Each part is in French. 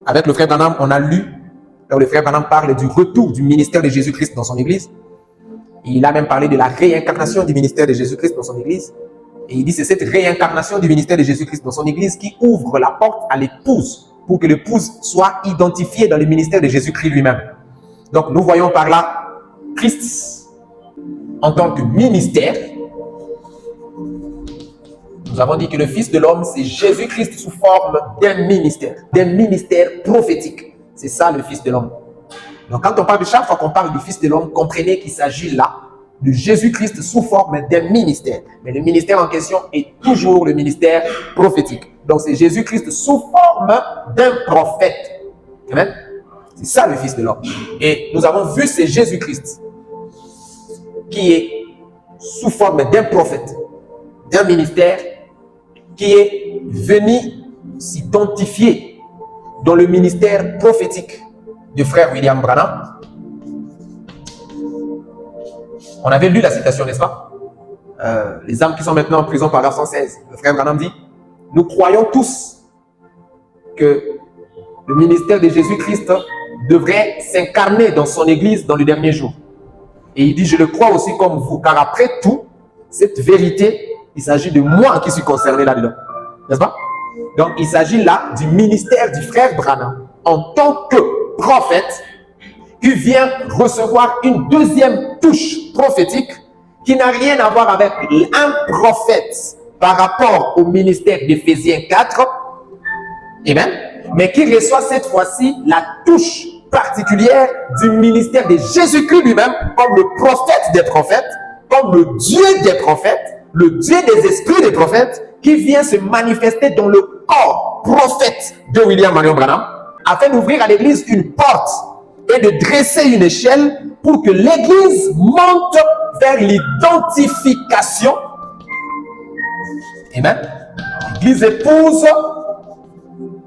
Avec le frère Branham, on a lu, là où le frère Branham parle du retour du ministère de Jésus-Christ dans son église. Il a même parlé de la réincarnation du ministère de Jésus-Christ dans son église. Et il dit c'est cette réincarnation du ministère de Jésus-Christ dans son église qui ouvre la porte à l'épouse pour que l'épouse soit identifiée dans le ministère de Jésus-Christ lui-même. Donc nous voyons par là Christ en tant que ministère. Nous avons dit que le Fils de l'homme, c'est Jésus-Christ sous forme d'un ministère prophétique. C'est ça le Fils de l'homme. Donc quand on parle de chaque fois qu'on parle du Fils de l'homme, comprenez qu'il s'agit là de Jésus-Christ sous forme d'un ministère. Mais le ministère en question est toujours le ministère prophétique. Donc c'est Jésus-Christ sous forme d'un prophète. Amen. C'est ça le Fils de l'homme. Et nous avons vu c'est Jésus-Christ qui est sous forme d'un prophète, d'un ministère, qui est venu s'identifier dans le ministère prophétique du frère William Branham. On avait lu la citation, n'est-ce pas? Les âmes qui sont maintenant en prison, paragraphe 116. Le frère Branham dit, nous croyons tous que le ministère de Jésus-Christ devrait s'incarner dans son église dans le dernier jour. Et il dit, je le crois aussi comme vous, car après tout, cette vérité, il s'agit de moi qui suis concerné là-dedans. N'est-ce pas? Donc, il s'agit là du ministère du frère Branham en tant que prophète qui vient recevoir une deuxième touche prophétique qui n'a rien à voir avec un prophète par rapport au ministère d'Éphésiens 4. Amen. Mais qui reçoit cette fois-ci la touche particulière du ministère de Jésus-Christ lui-même comme le prophète des prophètes, comme le Dieu des prophètes, le Dieu des esprits des prophètes, qui vient se manifester dans le corps prophète de William Marion Branham, afin d'ouvrir à l'église une porte et de dresser une échelle pour que l'église monte vers l'identification. Amen. L'église épouse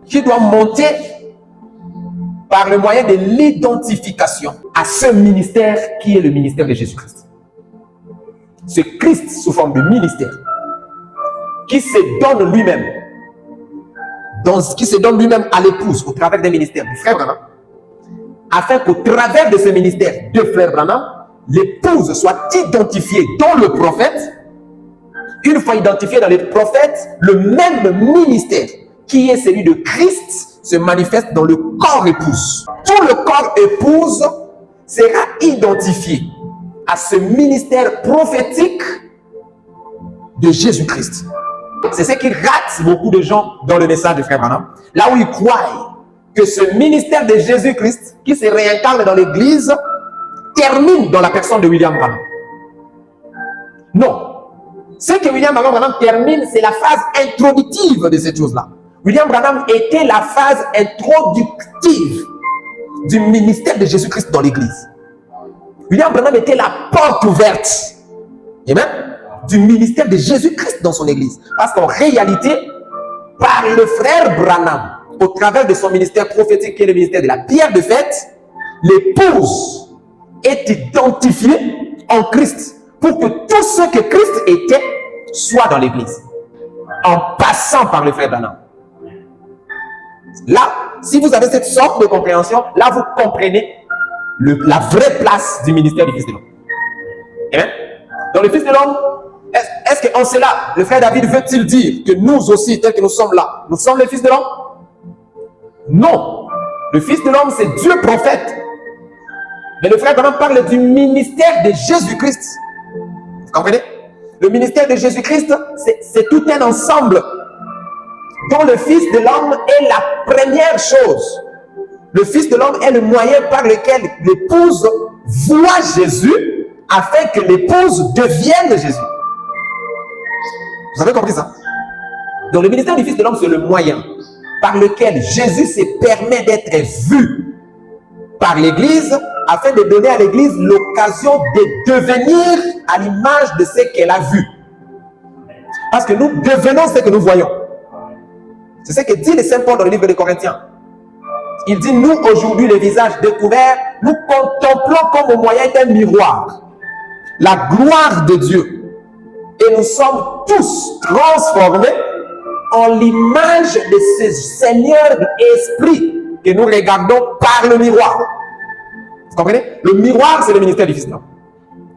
qui doit monter par le moyen de l'identification à ce ministère qui est le ministère de Jésus-Christ. Ce Christ sous forme de ministère qui se donne lui-même, à l'épouse au travers des ministères du frère Branham, afin qu'au travers de ce ministère de frère Branham, l'épouse soit identifiée dans le prophète. Une fois identifiée dans les prophètes, le même ministère qui est celui de Christ se manifeste dans le corps épouse. Tout le corps épouse sera identifié à ce ministère prophétique de Jésus-Christ. C'est ce qui rate beaucoup de gens dans le message de frère Branham. Là où ils croient que ce ministère de Jésus-Christ qui se réincarne dans l'église termine dans la personne de William Branham. Non. Ce que William Branham termine, c'est la phase introductive de cette chose-là. William Branham était la phase introductive du ministère de Jésus-Christ dans l'église. William Branham était la porte ouverte. Amen. Du ministère de Jésus-Christ dans son église. Parce qu'en réalité, par le frère Branham, au travers de son ministère prophétique qui est le ministère de la pierre de fête, l'épouse est identifiée en Christ pour que tout ce que Christ était soit dans l'église. En passant par le frère Branham. Là, si vous avez cette sorte de compréhension, là vous comprenez la vraie place du ministère du Fils de l'homme. Amen. Dans le Fils de l'homme, est-ce qu'en cela, le frère David veut-il dire que nous aussi, tels que nous sommes là, nous sommes les fils de l'homme? Non. Le Fils de l'homme, c'est Dieu prophète. Mais le frère Branham parle du ministère de Jésus-Christ. Vous comprenez? Le ministère de Jésus-Christ, c'est tout un ensemble dont le Fils de l'homme est la première chose. Le Fils de l'homme est le moyen par lequel l'épouse voit Jésus afin que l'épouse devienne Jésus. Vous avez compris ça? Donc le ministère du Fils de l'homme, c'est le moyen par lequel Jésus se permet d'être vu par l'Église afin de donner à l'Église l'occasion de devenir à l'image de ce qu'elle a vu. Parce que nous devenons ce que nous voyons. C'est ce que dit le Saint Paul dans le livre des Corinthiens. Il dit, nous aujourd'hui, les visages découverts, nous contemplons comme au moyen d'un miroir la gloire de Dieu. Et nous sommes tous transformés en l'image de ce Seigneur esprit que nous regardons par le miroir. Vous comprenez? Le miroir, c'est le ministère du Fils de l'homme.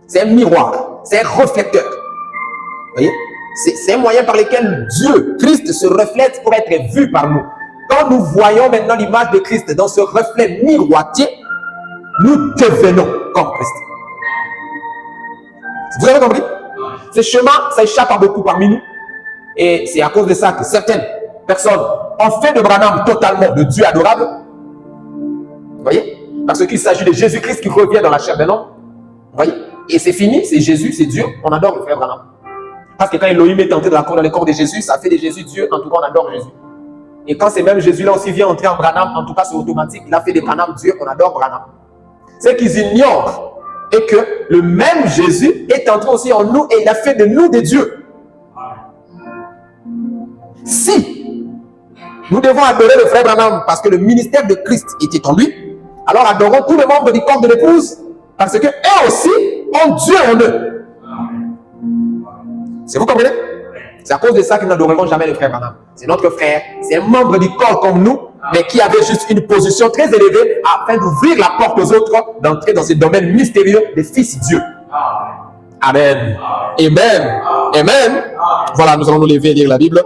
C'est un miroir, c'est un reflecteur. Vous voyez? C'est un moyen par lequel Dieu, Christ, se reflète pour être vu par nous. Quand nous voyons maintenant l'image de Christ dans ce reflet miroitier, nous devenons comme Christ. Vous avez compris? Ce chemin, ça échappe à beaucoup parmi nous. Et c'est à cause de ça que certaines personnes ont fait de Branham totalement le Dieu adorable. Vous voyez? Parce qu'il s'agit de Jésus-Christ qui revient dans la chair d'un homme. Vous voyez? Et c'est fini, c'est Jésus, c'est Dieu. On adore le frère Branham. Parce que quand Elohim est entré dans le corps de Jésus, ça fait de Jésus Dieu. En tout cas, on adore Jésus. Et quand c'est même Jésus-là aussi vient entrer en Branham, en tout cas, c'est automatique. Il a fait de Branham Dieu, on adore Branham. Ce qu'ils ignorent est que le même Jésus est entré aussi en nous et il a fait de nous des dieux. Si nous devons adorer le frère Branham parce que le ministère de Christ était en lui, alors adorons tous les membres du corps de l'épouse parce que eux aussi ont Dieu en eux. C'est vous comprenez? C'est à cause de ça que nous n'adorerons jamais le frère Branham. C'est notre frère, c'est un membre du corps comme nous, mais qui avait juste une position très élevée afin d'ouvrir la porte aux autres, d'entrer dans ce domaine mystérieux des fils Dieu. Amen. Amen. Amen. Voilà, nous allons nous lever et lire la Bible.